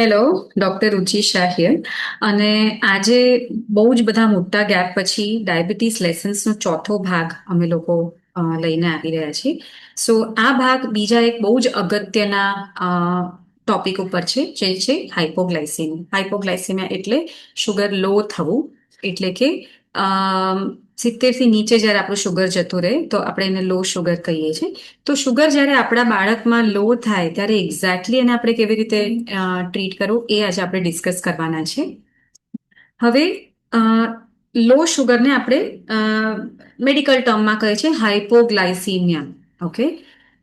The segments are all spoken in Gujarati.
Hello, doctor Ruchi Shah here. અને આજે બહુ જ બધા મોટા ગેપ પછી ડાયાબિટીસ લેસન્સનો ચોથો ભાગ અમે લોકો લઈને આવી રહ્યા છીએ. સો આ ભાગ બીજા એક બહુ જ અગત્યના ટોપિક ઉપર છે, જે છે હાઇપોગ્લાયસીમિયા. હાઇપોગ્લાયસીમિયા એટલે શુગર લો થવું, એટલે કે 70 થી નીચે જ્યારે આપણું શુગર જતું રહે તો આપણે એને લો શુગર કહીએ છીએ. તો શુગર જ્યારે આપણા બાળકમાં લો થાય ત્યારે એક્ઝેક્ટલી એને આપણે કેવી રીતે ટ્રીટ કરવું એ આજે આપણે ડિસ્કસ કરવાના છે. હવે લો શુગરને આપણે મેડિકલ ટર્મમાં કહે છે હાઇપોગ્લાયસીમિયા. ઓકે,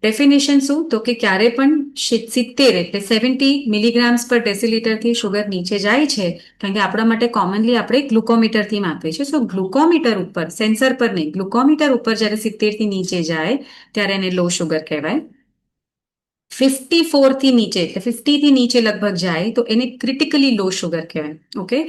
ડેફિનેશન શું? તો કે ક્યારે પણ 70 એટલે 70 મિલીગ્રામ્સ પર ડેસીલીટરથી શુગર નીચે જાય છે, કારણ કે આપણા માટે કોમનલી આપણે ગ્લુકોમીટરથી માપીએ છીએ. સો ગ્લુકોમીટર ઉપર, સેન્સર પર નહીં, ગ્લુકોમીટર ઉપર જ્યારે 70 થી નીચે જાય ત્યારે એને લો શુગર કહેવાય. 54 થી નીચે એટલે 50 થી નીચે લગભગ જાય તો એને ક્રિટિકલી લો શુગર કહેવાય. ઓકે,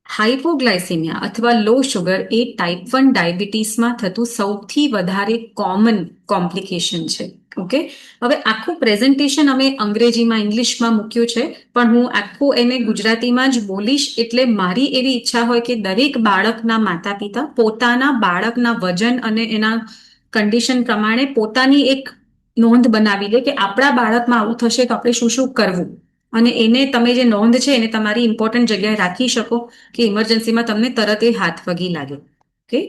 હાઇપોગ્લાયસીમિયા અથવા લો શુગર એ ટાઈપ 1 ડાયાબિટીસમાં થતું સૌથી વધારે કોમન કોમ્પ્લિકેશન છે. ઓકે, હવે આખું પ્રેઝન્ટેશન અમે અંગ્રેજીમાં ઇંગ્લિશમાં મૂક્યું છે, પણ હું આખું એને ગુજરાતીમાં જ બોલીશ. એટલે મારી એવી ઈચ્છા હોય કે દરેક બાળકના માતા પિતા પોતાના બાળકના વજન અને એના કન્ડિશન પ્રમાણે પોતાની એક નોંધ બનાવી લે કે આપણા બાળકમાં આવું થશે તો આપણે શું શું કરવું, અને એને તમે જે નોંધ છે એને તમારી ઇમ્પોર્ટન્ટ જગ્યાએ રાખી શકો કે ઇમરજન્સીમાં તમને તરત એ હાથ વગી લાગે. ઓકે,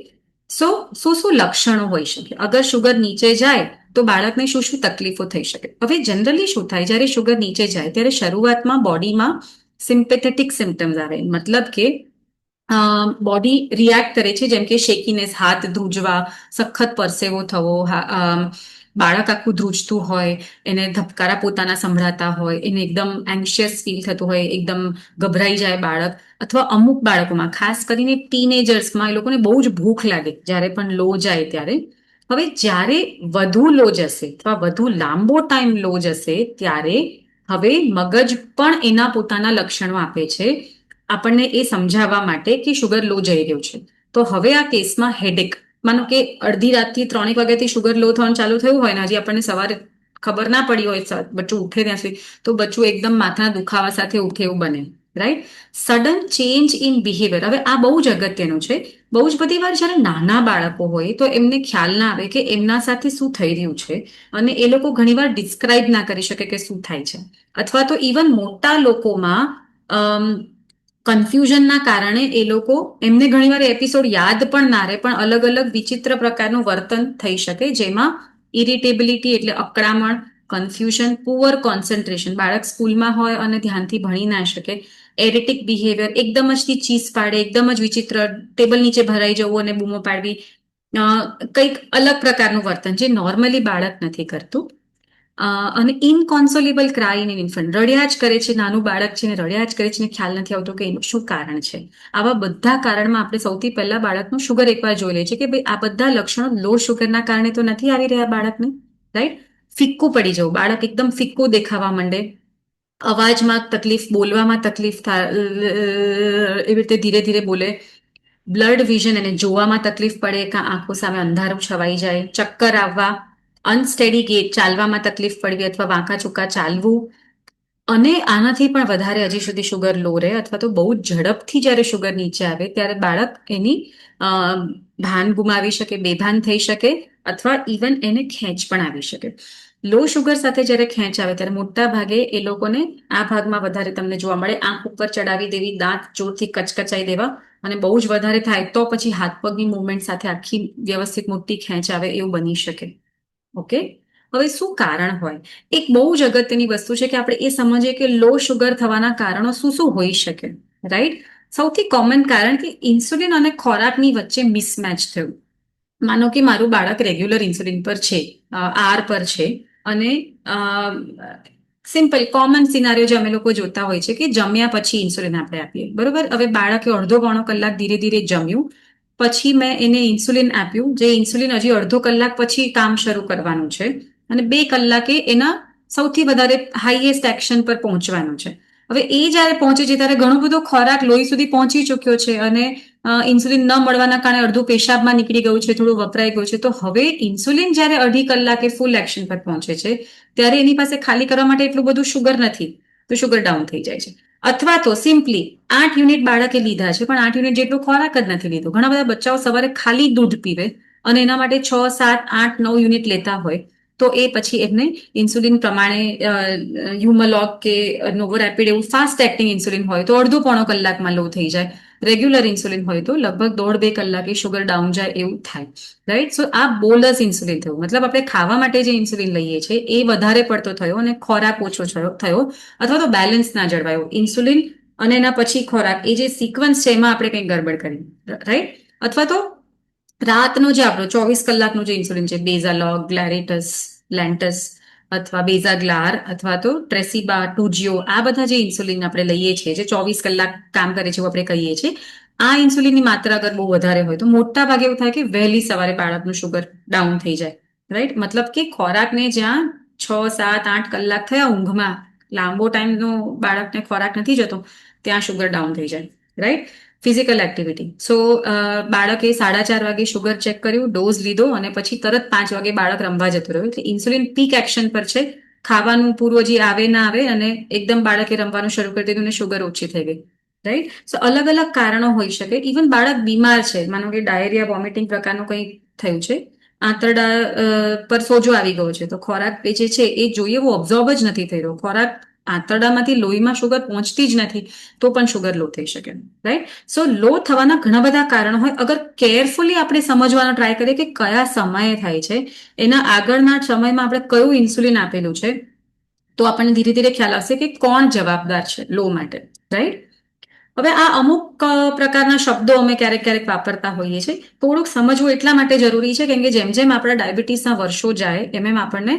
સો શું શું લક્ષણો હોઈ શકે અગર શુગર નીચે જાય તો બાળકને શું શું તકલીફો થઈ શકે? હવે જનરલી શું થાય, જ્યારે શુગર નીચે જાય ત્યારે શરૂઆતમાં બોડીમાં સિમ્પેથેટિક સિમ્ટમ્સ આવે, મતલબ કે બોડી રિએક્ટ કરે છે, જેમ કે શેકીનેસ, હાથ ધ્રુજવા, સખત પરસેવો થવો, બાળક આખું ધ્રુજતું હોય, એને ધબકારા પોતાના સંભળાતા હોય, એને એકદમ એન્શિયસ ફીલ થતું હોય, એકદમ ગભરાઈ જાય બાળક. અથવા અમુક બાળકોમાં, ખાસ કરીને ટીનેજર્સમાં, એ લોકોને બહુ જ ભૂખ લાગે જ્યારે પણ લો જાય ત્યારે. હવે જ્યારે વધુ લો જશે અથવા વધુ લાંબો ટાઈમ લો જશે ત્યારે હવે મગજ પણ એના પોતાના લક્ષણો આપે છે આપણને એ સમજાવવા માટે કે શુગર લો જઈ રહ્યું છે. તો હવે આ કેસમાં હેડેક, માનો કે અડધી રાતથી 3 વાગ્યાથી શુગર લો થવાનું ચાલુ થયું હોય ને હજી આપણને સવારે ખબર ના પડી હોય, બચ્ચું ઉઠે ત્યાં સુધી, તો બચ્ચું એકદમ માથાના દુખાવા સાથે ઉઠે એવું બને. Right, sudden change in behaviour. હવે આ બહુ જ અગત્યનું છે. બહુ જ બધી વાર જ્યારે નાના બાળકો હોય તો એમને ખ્યાલ ના આવે કે એમના સાથે શું થઈ રહ્યું છે, અને એ લોકો ઘણીવાર ડિસ્ક્રાઇબ ના કરી શકે કે શું થાય છે. અથવા તો ઇવન મોટા લોકોમાં કન્ફ્યુઝનના કારણે એ લોકો, એમને ઘણીવાર એપિસોડ યાદ પણ ના રહે, પણ અલગ અલગ વિચિત્ર પ્રકારનું વર્તન થઈ શકે, જેમાં ઇરિટેબિલિટી એટલે અકળામણ, કન્ફ્યુઝન, પુઅર કોન્સન્ટ્રેશન, બાળક સ્કૂલમાં હોય અને ધ્યાનથી ભણી ના શકે, એરેટિક બિહેવિયર, એકદમ જ ચીસ પાડે, એકદમ જ વિચિત્ર, ટેબલ નીચે ભરાઈ જવું અને બૂમો પાડવી, કંઈક અલગ પ્રકારનું વર્તન જે નોર્મલી બાળક નથી કરતું. અને ઇનકોન્સોલેબલ ક્રાઇ ઇન ઇન્ફન્ટ, રડ્યા જ કરે છે, નાનું બાળક છે ને રડ્યા જ કરે છે ને ખ્યાલ નથી આવતો કે એનું શું કારણ છે. આવા બધા કારણમાં આપણે સૌથી પહેલા બાળકનું શુગર એકવાર જોઈ લઈએ છીએ કે ભાઈ આ બધા લક્ષણો લો શુગરના કારણે તો નથી આવી રહ્યા બાળકને. રાઈટ, ફિક્કું પડી જવું, બાળક એકદમ ફિક્કું દેખાવા માંડે, અવાજમાં તકલીફ, બોલવામાં તકલીફ થાય, એવી રીતે ધીરે ધીરે બોલે, બ્લડ વિઝન એને જોવામાં તકલીફ પડે, કાં આંખો સામે અંધારું છવાઈ જાય, ચક્કર આવવા, અનસ્ટેડી ગેટ, ચાલવામાં તકલીફ પડવી અથવા વાંકા ચૂકા ચાલવું. અને આનાથી પણ વધારે હજી સુધી શુગર લો રહે અથવા તો બહુ ઝડપથી જ્યારે શુગર નીચે આવે ત્યારે બાળક એની ભાન ગુમાવી શકે, બેભાન થઈ શકે, અથવા ઇવન એને ખેંચ પણ આવી શકે. લો શુગર સાથે જ્યારે ખેંચ આવે ત્યારે મોટા ભાગે એ લોકોને આ ભાગમાં વધારે તમને જોવા મળે, આંખ ઉપર ચડાવી દેવી, દાંત જોરથી કચકચાઈ દેવા, અને બહુ જ વધારે થાય તો પછી હાથ પગની મુવમેન્ટ સાથે આખી વ્યવસ્થિત મોટી ખેંચ આવે એવું બની શકે. ઓકે, હવે શું કારણ હોય? એક બહુ જ અગત્યની વસ્તુ છે કે આપણે એ સમજીએ કે લો શુગર થવાના કારણો શું શું હોઈ શકે. રાઈટ, સૌથી કોમન કારણ કે ઇન્સ્યુલિન અને ખોરાકની વચ્ચે મિસમેચ થયું. માનો કે મારું બાળક રેગ્યુલર ઇન્સ્યુલિન પર છે, આર પર છે, અને સિમ્પલ કોમન સિનારીઓ જે અમે લોકો જોતા હોય છે કે જમ્યા પછી ઇન્સ્યુલિન આપણે આપીએ, બરોબર. હવે બાળકે અડધો પોણો કલાક ધીરે ધીરે જમ્યું, પછી મેં એને ઇન્સ્યુલિન આપ્યું, જે ઇન્સ્યુલિન હજી અડધો કલાક પછી કામ શરૂ કરવાનું છે, અને 2 કલાકે એના સૌથી વધારે હાઈએસ્ટ એક્શન પર પહોંચવાનું છે. હવે એ જ્યારે પહોંચે છે ત્યારે ઘણો બધો ખોરાક લોહી સુધી પહોંચી ચૂક્યો છે, અને ઇન્સ્યુલિન ન મળવાના કારણે અડધું પેશાબમાં નીકળી ગયું છે, થોડું વપરાઈ ગયું છે. તો હવે ઇન્સ્યુલિન જ્યારે અઢી કલાકે ફૂલ એક્શન પર પહોંચે છે ત્યારે એની પાસે ખાલી કરવા માટે એટલું બધું શુગર નથી. તો શુગર ડાઉન થઈ જાય છે. અથવા તો સિમ્પલી 8 યુનિટ બાળકે લીધા છે પણ 8 યુનિટ જેટલો ખોરાક જ નથી લીધો. ઘણા બધા બચ્ચાઓ સવારે ખાલી દૂધ પીવે અને એના માટે 6, 7, 8, 9 યુનિટ લેતા હોય તો એ પછી એમને ઇન્સ્યુલિન પ્રમાણે હ્યુમલોગ કે નોવોરેપિડ એવું ફાસ્ટ એક્ટિંગ ઇન્સ્યુલિન હોય તો અડધો પોણો કલાકમાં લો થઈ જાય. રેગ્યુલર ઇન્સ્યુલિન હોય તો લગભગ 1.5-2 કલાકે શુગર ડાઉન જાય એવું થાય. રાઈટ. સો આ બોલસ ઇન્સ્યુલિન થયું, મતલબ આપણે ખાવા માટે જે ઇન્સ્યુલિન લઈએ છીએ એ વધારે પડતો થયો અને ખોરાક ઓછો થયો અથવા તો બેલેન્સ ના જળવાયો. ઇન્સ્યુલિન અને એના પછી ખોરાક, એ જે સિક્વન્સ છે એમાં આપણે કંઈક ગડબડ કરી. રાઈટ. અથવા તો રાતનો જે આપણો 24 કલાકનો જે ઇન્સ્યુલિન છે, બેઝાલોગ, ગ્લેરિટસ, લેન્ટસ અથવા બેઝાગ્લાર અથવા તો ટ્રેસીબા, ટુજિયો, આ બધા જે ઇન્સ્યુલિન આપણે લઈએ છીએ જે 24 કલાક કામ કરે છે એવું આપણે કહીએ છીએ, આ ઇન્સ્યુલિનની માત્રા અગર બહુ વધારે હોય તો મોટા ભાગે એવું થાય કે વહેલી સવારે બાળકનું શુગર ડાઉન થઈ જાય. રાઈટ. મતલબ કે ખોરાકને જ્યાં 6, 7, 8 કલાક થયા ઊંઘમાં, લાંબો ટાઈમનો બાળકને ખોરાક નથી જતો, ત્યાં શુગર ડાઉન થઈ જાય. રાઈટ. Physical activity. સો બાળકે 4:30 વાગે શુગર ચેક કર્યું, ડોઝ લીધો અને પછી તરત 5 વાગે બાળક રમવા જતું રહ્યું. એટલે ઇન્સ્યુલિન પીક એક્શન પર છે. ખાવાનું પૂરું હજી આવે ના આવે અને એકદમ બાળકે રમવાનું શરૂ કરી દીધું અને શુગર ઓછી થઈ ગઈ. રાઈટ. સો અલગ અલગ કારણો હોઈ શકે. ઇવન બાળક બીમાર છે, માનો કે ડાયરિયા, વોમિટિંગ પ્રકારનું કંઈ થયું છે, આંતરડા પર સોજો આવી ગયો છે, તો ખોરાક જે છે એ જોઈએ એવો ઓબ્ઝોર્બ જ નથી થઈ રહ્યો. ખોરાક આંતરડામાંથી લોહીમાં શુગર પહોંચતી જ નથી તો પણ શુગર લો થઈ શકે. રાઈટ. સો લો થવાના ઘણા બધા કારણો હોય. અગર કેરફુલી આપણે સમજવાનો ટ્રાય કરીએ કે કયા સમયે થાય છે, એના આગળના સમયમાં આપણે કયું ઇન્સ્યુલિન આપેલું છે, તો આપણને ધીરે ધીરે ખ્યાલ આવશે કે કોણ જવાબદાર છે લો માટે. રાઈટ. હવે આ અમુક પ્રકારના શબ્દો અમે ક્યારેક ક્યારેક વાપરતા હોઈએ છીએ. થોડુંક સમજવું એટલા માટે જરૂરી છે કેમ કે જેમ જેમ આપણા ડાયાબિટીસના વર્ષો જાય એમ એમ આપણને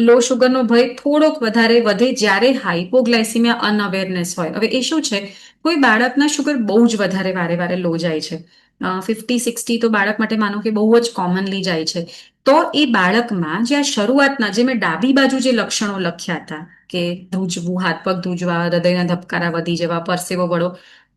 લો શુગરનો ભય થોડોક વધારે વધે જ્યારે હાઇપોગ્લાયસીમિયા અનઅવેરનેસ હોય. હવે એ શું છે, કોઈ બાળકના શુગર બહુ જ વધારે વારે વારે લો જાય છે, 50-60 તો બાળક માટે માનો કે બહુ જ કોમનલી જાય છે, તો એ બાળકમાં જે આ શરૂઆતના જે મેં ડાબી બાજુ જે લક્ષણો લખ્યા હતા કે ધ્રુજવું, હાથ પગ ધ્રુજવા, હૃદયના ધબકારા વધી જવા, પરસેવો વળો,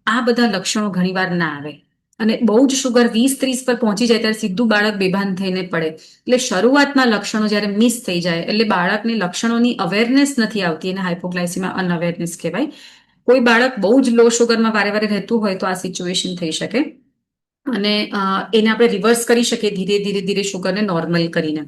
આ બધા લક્ષણો ઘણીવાર ના આવે અને બહુ જ શુગર 20-30 પર પહોંચી જાય ત્યારે સીધું બાળક બેભાન થઈને પડે. એટલે શરૂઆતના લક્ષણો જ્યારે મિસ થઈ જાય એટલે બાળકને લક્ષણોની અવેરનેસ નથી આવતી, એને હાઇપોગ્લાયસીમિયા અનઅવેરનેસ કહેવાય. કોઈ બાળક બહુ જ લો શુગરમાં વારે વારે રહેતું હોય તો આ સિચ્યુએશન થઈ શકે અને એને આપણે રિવર્સ કરી શકીએ ધીરે ધીરે ધીરે શુગરને નોર્મલ કરીને.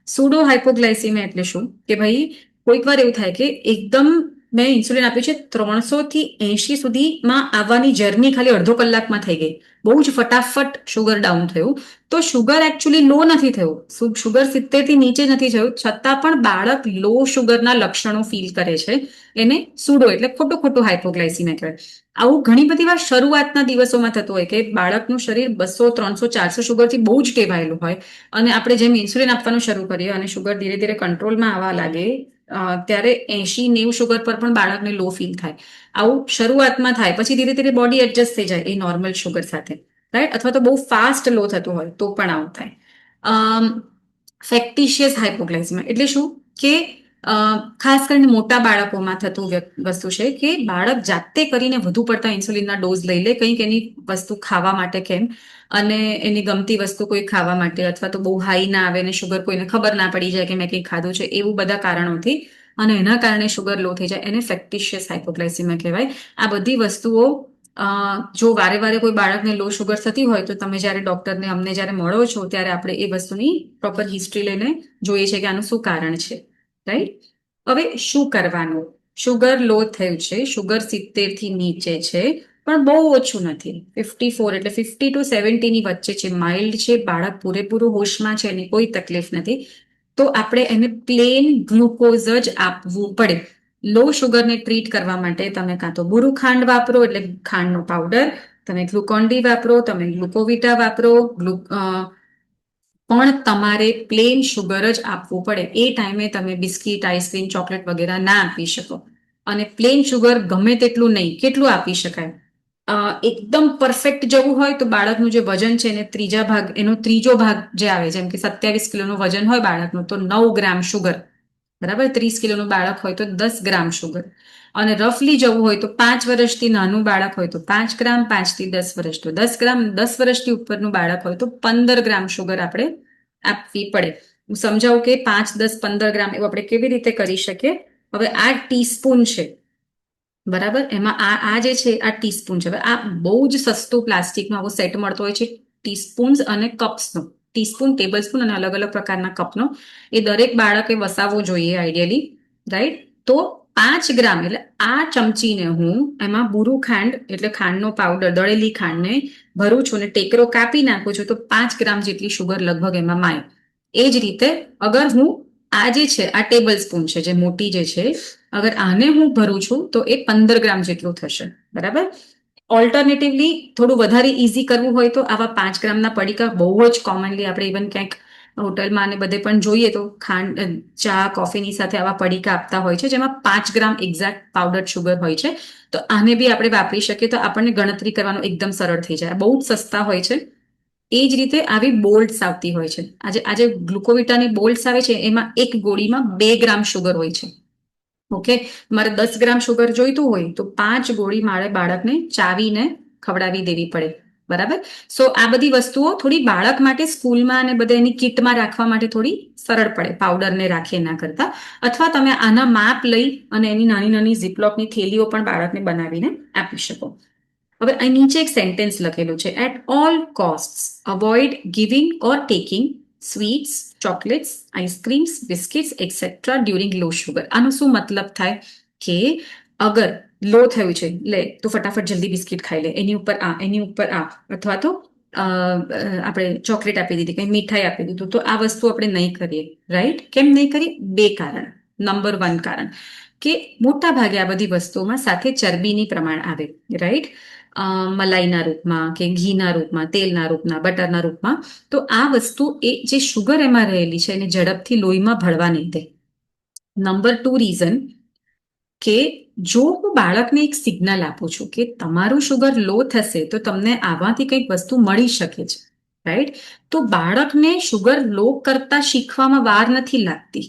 સુડો હાઇપોગ્લાયસીમિયા એટલે શું કે ભાઈ કોઈક વાર એવું થાય કે એકદમ મેં ઇન્સ્યુલિન આપ્યું છે 300 થી 80 સુધીમાં આવવાની જર્ની ખાલી અડધો કલાકમાં થઈ ગઈ, બહુ જ ફટાફટ શુગર ડાઉન થયું. તો શુગર એકચ્યુઅલી લો નથી થયું, શુગર 70 થી નીચે નથી થયું, છતાં પણ બાળક લો શુગરના લક્ષણો ફીલ કરે છે, એને સુડો એટલે ખોટું ખોટું હાઇપોગ્લાયસીમિયા કહેવાય. આવું ઘણી બધી વાર શરૂઆતના દિવસોમાં થતું હોય કે બાળકનું શરીર 200, 300, 400 શુગરથી બહુ જ ટેવાયેલું હોય અને આપણે જેમ ઇન્સ્યુલિન આપવાનું શરૂ કરીએ અને શુગર ધીરે ધીરે કંટ્રોલમાં આવવા લાગે ત્યારે 80-90 શુગર પર પણ બાળકને લો ફીલ થાય. આવું શરૂઆતમાં થાય, પછી ધીરે ધીરે બોડી એડજસ્ટ થઈ જાય એ નોર્મલ શુગર સાથે. રાઈટ. અથવા તો બહુ ફાસ્ટ લો થતું હોય તો પણ આવું થાય. ફેક્ટિશિયસ હાઇપોગ્લાયસીમિયા એટલે શું કે ખાસ કરીને મોટા બાળકોમાં થતું વસ્તુ છે કે બાળક જાતે કરીને વધુ પડતા ઇન્સ્યુલિનના ડોઝ લઈ લે, કંઈક એની વસ્તુ ખાવા માટે કેમ, અને એની ગમતી વસ્તુ કોઈ ખાવા માટે, અથવા તો બહુ હાઈ ના આવે અને શુગર કોઈને ખબર ના પડી જાય કે મેં કંઈક ખાધું છે, એવું બધા કારણોથી અને એના કારણે શુગર લો થઈ જાય, એને ફેક્ટિશિયસ હાઇપોગ્લાયસીમિયા કહેવાય. આ બધી વસ્તુઓ જો વારે વારે કોઈ બાળકને લો શુગર થતી હોય તો તમે જ્યારે ડોક્ટરને અમને જ્યારે મળો છો ત્યારે આપણે એ વસ્તુની પ્રોપર હિસ્ટ્રી લઈને જોઈએ છે કે આનું શું કારણ છે. રાઈટ. હવે શું કરવાનું? શુગર લો થયું છે, શુગર 70 થી નીચે છે પણ બહુ ઓછું નથી, 54 એટલે 50 to 70 ની વચ્ચે છે, માઇલ્ડ છે, બાળક પૂરેપૂરું હોશમાં છે, એની કોઈ તકલીફ નથી, તો આપણે એને પ્લેન ગ્લુકોઝ જ આપવું પડે. લો શુગરને ટ્રીટ કરવા માટે તમે કાં તો બુરુ ખાંડ વાપરો એટલે ખાંડનો પાવડર, તમે ગ્લુકોન-ડી વાપરો, તમે ગ્લુકોવિટા વાપરો, પણ તમારે પ્લેન શુગર જ આપવું પડે. એ ટાઈમે તમે બિસ્કીટ, આઈસ્ક્રીમ, ચોકલેટ વગેરે ના આપી શકો. અને પ્લેન શુગર ગમે તેટલું નહીં, કેટલું આપી શકાય, એકદમ પરફેક્ટ જવું હોય તો બાળકનું જે વજન છે એને એનો ત્રીજો ભાગ જે આવે, જેમ કે 27 કિલોનું વજન હોય બાળકનું તો 9 ગ્રામ શુગર, બરાબર. 30 કિલોનું બાળક હોય તો 10 ગ્રામ શુગર. અને રફલી જવું હોય તો 5 વર્ષથી નાનું બાળક હોય તો 5 ગ્રામ, 5 થી 10 વર્ષ તો 10 ગ્રામ, 10 વર્ષથી ઉપરનું બાળક હોય તો 15 ગ્રામ શુગર આપણે આપવી પડે. હું સમજાવું કે 5, 10, 15 ગ્રામ એવું આપણે કેવી રીતે કરી શકીએ. હવે આ ટીસ્પૂન છે, બરાબર, એમાં આ જે છે આ ટીસ્પૂન છે. હવે આ બહુ જ સસ્તું પ્લાસ્ટિકનો આવો સેટ મળતો હોય છે ટીસ્પૂન્સ અને કપ્સનો. ટીસ્પૂન, ટેબલ સ્પૂન અને અલગ અલગ પ્રકારના કપનો એ દરેક બાળકે વસાવવો જોઈએ આઈડિયલી, રાઈટ. તો 5 ગ્રામ એટલે આ ચમચીને હું એમાં બુરુ ખાંડ એટલે ખાંડનો પાવડર, દળેલી ખાંડને ભરું છું અને ટેકરો કાપી નાખું છું, તો 5 ગ્રામ જેટલી શુગર લગભગ એમાં માય. એ જ રીતે અગર હું આ જે છે આ ટેબલ સ્પૂન છે જે મોટી જે છે, અગર આને હું ભરું છું તો એ 15 ગ્રામ જેટલું થશે, બરાબર. ઓલ્ટરનેટિવલી થોડું વધારે ઇઝી કરવું હોય તો આવા 5 ગ્રામના પડીકા બહુ જ કોમનલી આપણે ઇવન ક્યાંક હોટલમાં અને બધે પણ જોઈએ તો ખાંડ, ચા, કોફીની સાથે આવા પડીકા આપતા હોય છે જેમાં 5 ગ્રામ એક્ઝેક્ટ પાવડર શુગર હોય છે. તો આને બી આપણે વાપરી શકીએ તો આપણને ગણતરી કરવાનું એકદમ સરળ થઈ જાય. બહુ જ સસ્તા હોય છે. એ જ રીતે આવી બોલ્ટ્સ આવતી હોય છે. આજે ગ્લુકોવિટાની બોલ્ટ્સ આવે છે એમાં એક ગોળીમાં 2 ગ્રામ શુગર હોય છે. ઓકે, મારે 10 ગ્રામ શુગર જોઈતું હોય તો 5 ગોળી મારે બાળકને ચાવીને ખવડાવી દેવી પડે, બરાબર. સો આ બધી વસ્તુઓ થોડી બાળક માટે સ્કૂલમાં અને બધે એની કિટમાં રાખવા માટે થોડી સરળ પડે પાવડરને રાખી એના કરતા. અથવા તમે આના માપ લઈ અને એની નાની નાની ઝીપલોકની થેલીઓ પણ બાળકને બનાવીને આપી શકો. હવે અહીં નીચે એક સેન્ટેન્સ લખેલું છે, at all cost avoid giving or taking sweets, chocolates, ice creams, biscuits etcetera during low sugar. આનો શું મતલબ થાય કે અગર લો થયું છે, લે તો ફટાફટ જલ્દી બિસ્કિટ ખાઈ લે, એની ઉપર આ, એની ઉપર આ, અથવા તો આપણે ચોકલેટ આપી દીધી, કંઈ મીઠાઈ આપી દીધું, તો આ વસ્તુ આપણે નહીં કરીએ, રાઈટ. કેમ નહીં કરીએ? 2 કારણ. નંબર 1 કારણ કે મોટા ભાગે આ બધી વસ્તુઓમાં સાથે ચરબીની પ્રમાણ આવે, રાઈટ. મલાઈના રૂપમાં કે ઘીના રૂપમાં, તેલના રૂપમાં, બટરના રૂપમાં. તો આ વસ્તુ એ જે શુગર એમાં રહેલી છે એને ઝડપથી લોહીમાં ભળવા નહીં દે. નંબર 2 રીઝન કે જો હું બાળકને એક સિગ્નલ આપું છું કે તમારું શુગર લો થશે તો તમને આમાંથી કંઈક વસ્તુ મળી શકે છે, રાઈટ. તો બાળકને શુગર લો કરતા શીખવામાં વાર નથી લાગતી.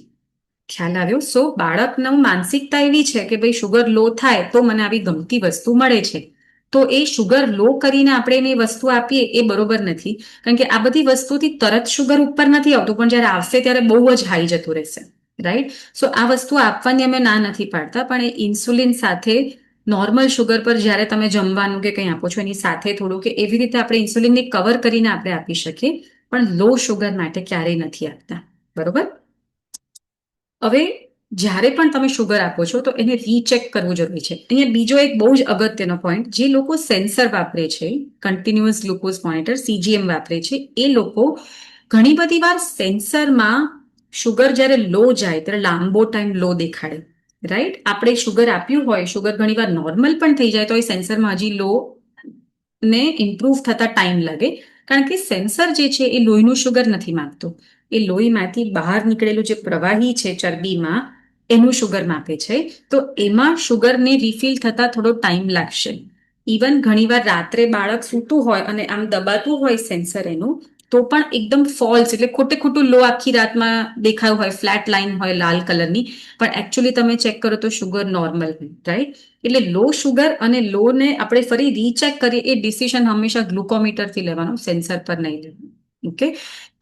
ખ્યાલ આવ્યો? સો બાળકનું માનસિકતા એવી છે કે ભાઈ શુગર લો થાય તો મને આવી ગમતી વસ્તુ મળે છે. તો એ શુગર લો કરીને આપણે એને વસ્તુ આપીએ એ બરોબર નથી. કારણ કે આ બધી વસ્તુથી તરત શુગર ઉપર નથી આવતું, પણ જ્યારે આવશે ત્યારે બહુ જ હાઈ જતું રહેશે, રાઈટ. સો આ વસ્તુ આપવાની અમે ના નથી પાડતા, પણ એ ઇન્સ્યુલિન સાથે નોર્મલ શુગર પર જ્યારે તમે જમવાનું કે કંઈ આપો છો એની સાથે થોડું કે એવી રીતે આપણે ઇન્સ્યુલિનને કવર કરીને આપણે આપી શકીએ, પણ લો શુગર માટે ક્યારેય નથી આપતા, બરોબર. હવે જ્યારે પણ તમે શુગર આપો છો તો એને રીચેક કરવું જરૂરી છે. અહીંયા બીજો એક બહુ જ અગત્યનો પોઈન્ટ, જે લોકો સેન્સર વાપરે છે, કન્ટિન્યુઅસ ગ્લુકોઝ મોનિટર CGM વાપરે છે, એ લોકો ઘણી બધી વાર સેન્સરમાં શુગર જ્યારે લો જાય ત્યારે લાંબો ટાઈમ લો દેખાડે, રાઈટ. આપણે શુગર આપ્યું હોય, શુગર ઘણી વાર નોર્મલ પણ થઈ જાય તો એ સેન્સરમાં હજી લો ને ઇમ્પ્રૂવ થતા ટાઈમ લાગે. કારણ કે સેન્સર જે છે એ લોહીનું શુગર નથી માપતું, એ લોહીમાંથી બહાર નીકળેલું જે પ્રવાહી છે ચરબીમાં એનું શુગર માપે છે. તો એમાં શુગરને રિફિલ થતા થોડો ટાઈમ લાગશે. ઇવન ઘણીવાર રાત્રે બાળક સૂતું હોય અને આમ દબાતું હોય સેન્સર એનું, તો પણ એકદમ ફોલ્સ એટલે ખોટે ખોટું લો આખી રાતમાં દેખાયું હોય, ફ્લેટ લાઇન હોય લાલ કલરની, પણ એકચ્યુઅલી તમે ચેક કરો તો શુગર નોર્મલ હોય, રાઈટ. એટલે લો શુગર અને લો ને આપણે ફરી રીચેક કરીએ એ ડિસિઝન હંમેશા ગ્લુકોમીટરથી લેવાનો, સેન્સર પર નહીં લેવાનું. ઓકે.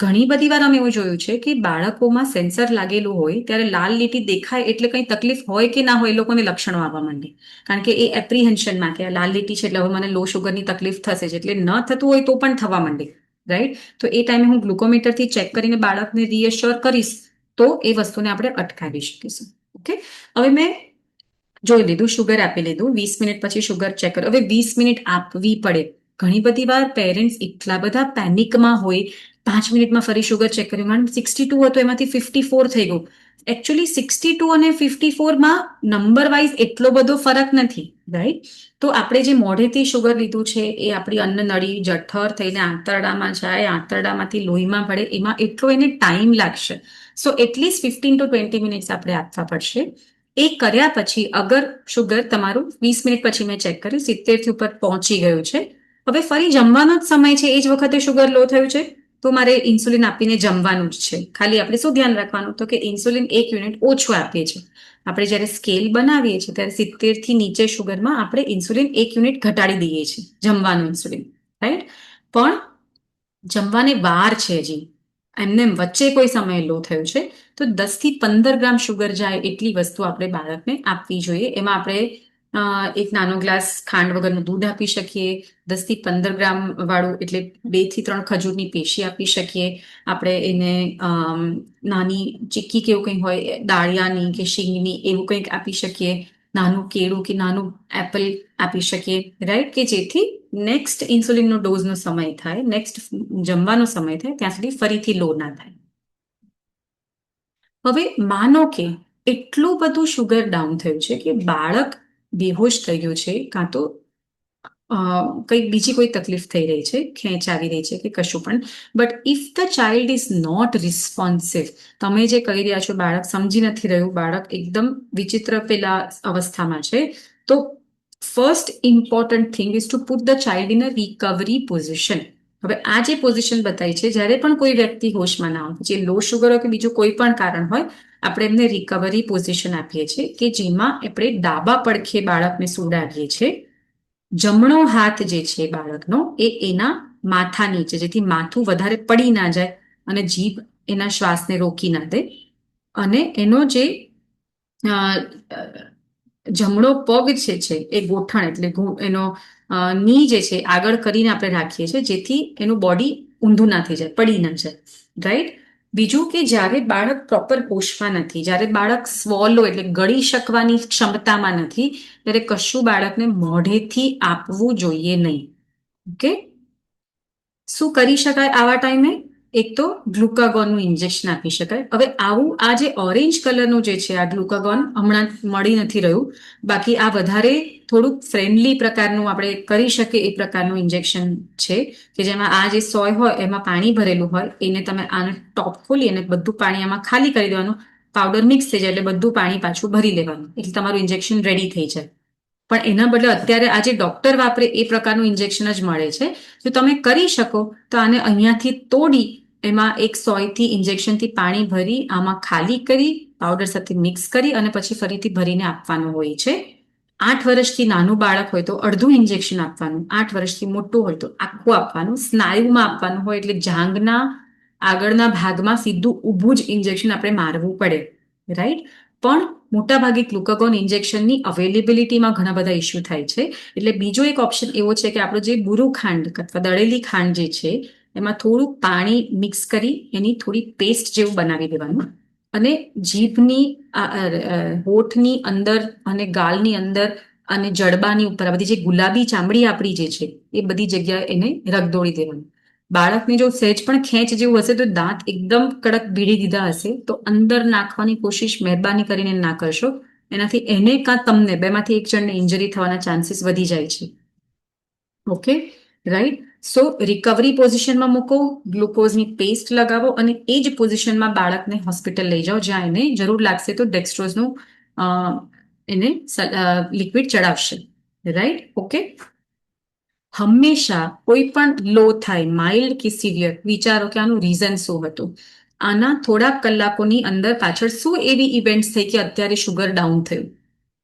ઘણી બધી વાર અમે એવું જોયું છે કે બાળકોમાં સેન્સર લાગેલું હોય ત્યારે લાલ લીટી દેખાય એટલે કંઈ તકલીફ હોય કે ના હોય એ લોકોને લક્ષણો આવવા માંડે. કારણ કે એ એપ્રિહેન્શનમાં કે આ લાલ લીટી છે એટલે હવે મને લો શુગરની તકલીફ થશે, એટલે ન થતું હોય તો પણ થવા માંડે, રાઈટ. તો એ ટાઈમે હું ગ્લુકોમીટરથી ચેક કરીને બાળકને રીએશ્યોર કરીશ તો એ વસ્તુને આપણે અટકાવી શકીશું. ઓકે. હવે મેં જોઈ લીધું, શુગર આપી લીધું, 20 મિનિટ પછી શુગર ચેક કરો. હવે 20 મિનિટ આપવી પડે. ઘણી બધી વાર પેરેન્ટ્સ એટલા બધા પેનિકમાં હોય, 5 મિનિટમાં ફરી શુગર ચેક કર્યું, મેડમ 62 હતો એમાંથી 54 થઈ ગયું. એકચ્યુઅલી 62 અને 54માં નંબર વાઇઝ એટલો બધો ફરક નથી, રાઈટ. તો આપણે જે મોઢેથી શુગર લીધું છે એ આપણી અન્નનળી જઠર થઈને આંતરડામાં જાય, આંતરડામાંથી લોહીમાં ભળે, એમાં એટલો એને ટાઈમ લાગશે. સો એટલીસ્ટ 15 to 20 મિનિટ્સ આપણે આપવા પડશે. એ કર્યા પછી અગર શુગર તમારું 20 મિનિટ પછી મેં ચેક કર્યું 70 ઉપર પહોંચી ગયું છે, હવે ફરી જમવાનો જ સમય છે, એ જ વખતે શુગર લો થયું છે, તો મારે ઇન્સ્યુલિન આપીને જમવાનું જ છે. ખાલી આપણે શું ધ્યાન રાખવાનું, તો કે ઇન્સ્યુલિન 1 યુનિટ ઓછું આપીએ છીએ. આપણે જ્યારે સ્કેલ બનાવીએ છીએ ત્યારે 70 થી નીચે શુગરમાં આપણે ઇન્સ્યુલિન 1 યુનિટ ઘટાડી દઈએ છીએ, જમવાનું ઇન્સ્યુલિન, રાઈટ. પણ જમવાને વાર છે હજી. એમને એમ વચ્ચે કોઈ સમયે લો થયું છે તો 10 થી 15 ગ્રામ શુગર જાય એટલી વસ્તુ આપણે બાળકને આપવી જોઈએ. એમાં આપણે એક નાનો ગ્લાસ ખાંડ વગરનું દૂધ આપી શકીએ, 10 થી 15 ગ્રામ વાળું એટલે 2 થી 3 ખજૂરની પેશી આપી શકીએ. આપણે એને નાની ચીક્કી કે એવું કંઈ હોય દાળિયાની કે શીંગની એવું કંઈક આપી શકીએ, નાનું કેળું કે નાનું એપલ આપી શકીએ, રાઈટ, કે જેથી નેક્સ્ટ ઇન્સ્યુલિનનો ડોઝનો સમય થાય, નેક્સ્ટ જમવાનો સમય થાય ત્યાં સુધી ફરીથી લો ના થાય. હવે માનો કે એટલું બધું શુગર ડાઉન થયું છે કે બાળક બેહોશ થઈ ગયું છે, કાં તો કંઈક બીજી કોઈ તકલીફ થઈ રહી છે, ખેંચ આવી રહી છે કે કશું પણ, but if the child is not responsive, તમે જે કહી રહ્યા છો બાળક સમજી નથી રહ્યું, બાળક એકદમ વિચિત્ર પેલા અવસ્થામાં છે, તો first important thing is two put the child in a recovery position. હવે આ જે પોઝિશન બતાવી છે, જ્યારે પણ કોઈ વ્યક્તિ હોશમાં ના હોય, જે લો શુગર હોય કે બીજું કોઈ પણ કારણ હોય, આપણે એમને રિકવરી પોઝિશન આપીએ છીએ કે જેમાં આપણે ડાબા પડખે બાળકને સુડાવીએ છીએ. જમણો હાથ જે છે બાળકનો એ એના માથા નીચે, જેથી માથું વધારે પડી ના જાય અને જીભ એના શ્વાસને રોકી ના દે. અને એનો જે જમણો પગ છે એ ગોઠણ એટલે એનો ની જે છે આગળ કરીને આપણે રાખીએ છીએ, જેથી એનું બોડી ઊંધું ના થઈ જાય, પડી ના જાય, રાઈટ. બીજું કે જ્યારે બાળક પ્રોપર હોશમાં નથી, જ્યારે બાળક સ્વોલો એટલે ગળી શકવાની ક્ષમતામાં નથી, ત્યારે કશું બાળકને મોઢેથી આપવું જોઈએ નહીં. ઓકે, શું કરી શકાય આવા ટાઈમે? એક તો ગ્લુકાગોનનું ઇન્જેક્શન આપી શકાય. હવે આવું આ જે ઓરેન્જ કલરનું જે છે આ ગ્લુકાગોન હમણાં મળી નથી રહ્યું, બાકી આ વધારે થોડુંક ફ્રેન્ડલી પ્રકારનું આપણે કરી શકીએ એ પ્રકારનું ઇન્જેક્શન છે, કે જેમાં આ જે સોય હોય એમાં પાણી ભરેલું હોય, એને તમે આને ટોપ ખોલી અને બધું પાણી આમાં ખાલી કરી દેવાનું, પાવડર મિક્સ થઈ જાય એટલે બધું પાણી પાછું ભરી લેવાનું, એટલે તમારું ઇન્જેક્શન રેડી થઈ જાય. પણ એના બદલે અત્યારે આજે ડોક્ટર વાપરે એ પ્રકારનું ઇન્જેક્શન જ મળે છે. જો તમે કરી શકો તો આને અહીંયાથી તોડી એમાં એક સોયથી ઇન્જેક્શનથી પાણી ભરી આમાં ખાલી કરી પાવડર સાથે મિક્સ કરી અને પછી ફરીથી ભરીને આપવાનું હોય છે. 8 વર્ષથી નાનું બાળક હોય તો અડધું ઇન્જેક્શન આપવાનું, 8 વર્ષથી મોટું હોય તો આખું આપવાનું, સ્નાયુમાં આપવાનું હોય એટલે જાંઘના આગળના ભાગમાં સીધું ઊભું જ ઇન્જેક્શન આપણે મારવું પડે, રાઈટ. પણ મોટાભાગે ગ્લુકાગોન ઇન્જેક્શનની અવેલેબિલિટીમાં ઘણા બધા ઇસ્યુ થાય છે, એટલે બીજો એક ઓપ્શન એવો છે કે આપણું જે બુરુ ખાંડ અથવા દળેલી ખાંડ જે છે એમાં થોડું પાણી મિક્સ કરી એની થોડી પેસ્ટ જેવું બનાવી દેવાનું અને જીભની હોઠની અંદર અને ગાલની અંદર અને જડબાની ઉપર આ બધી જે ગુલાબી ચામડી આપણી જે છે એ બધી જગ્યાએ એને રગદોળી દેવાનું. બાળકને જો સહેજ પણ ખેંચ જેવું હશે તો દાંત એકદમ કડક ભીડી દીધા હશે તો અંદર નાખવાની કોશિશ મહેરબાની કરીને ના કરશો, એનાથી એને કાં તમને બેમાંથી એક જણને ઇન્જરી થવાના ચાન્સીસ વધી જાય છે. Okay, right. સો રિકવરી પોઝિશનમાં મૂકો, ગ્લુકોઝની પેસ્ટ લગાવો અને એ જ પોઝિશનમાં બાળકને હોસ્પિટલ લઈ જાઓ, જ્યાં એને જરૂર લાગશે તો ડેક્સ્ટ્રોઝનું એને લિક્વિડ ચડાવશે, રાઈટ. ઓકે, હંમેશા કોઈ પણ લો થાય માઇલ્ડ કે સિવિયર, વિચારો કે આનું રીઝન શું હતું, આના થોડાક કલાકોની અંદર પાછળ શું એવી ઇવેન્ટ્સ થઈ કે અત્યારે શુગર ડાઉન થયું,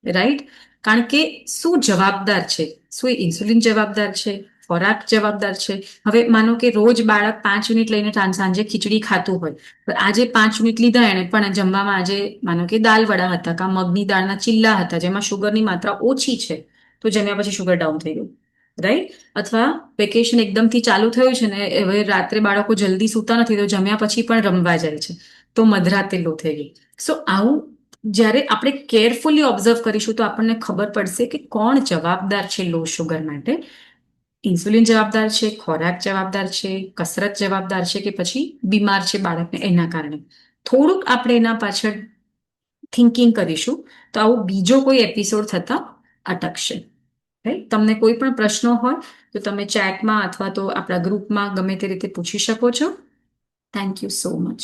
રાઈટ. કારણ કે શું જવાબદાર છે? શું એ ઇન્સ્યુલિન જવાબદાર છે? ખોરાક જવાબદાર છે? હવે માનો કે રોજ બાળક 5 યુનિટ લઈને સાંજે ખીચડી ખાતું હોય, આજે 5 યુનિટ લીધા એને, પણ જમવામાં આજે માનો કે દાલ વડા હતા કાં મગની દાળના ચીલ્લા હતા જેમાં શુગરની માત્રા ઓછી છે, તો જમ્યા પછી શુગર ડાઉન થઈ ગયું, રાઈટ. અથવા વેકેશન એકદમથી ચાલુ થયું છે ને હવે રાત્રે બાળકો જલ્દી સૂતા નથી તો જમ્યા પછી પણ રમવા જાય છે, તો મધરાતે લો થઈ ગઈ. સો આવું જ્યારે આપણે કેરફુલી ઓબ્ઝર્વ કરીશું તો આપણને ખબર પડશે કે કોણ જવાબદાર છે લો શુગર માટે. ઇન્સ્યુલિન જવાબદાર છે, ખોરાક જવાબદાર છે, કસરત જવાબદાર છે, કે પછી બીમાર છે બાળકને એના કારણે. થોડુંક આપણે એના પાછળ થિંકિંગ કરીશું તો આવું બીજો કોઈ એપિસોડ થતા અટકશે. તમને કોઈ પણ પ્રશ્નો હોય તો તમે ચેટમાં અથવા તો આપણા ગ્રુપમાં ગમે તે રીતે પૂછી શકો છો. Thank you so much.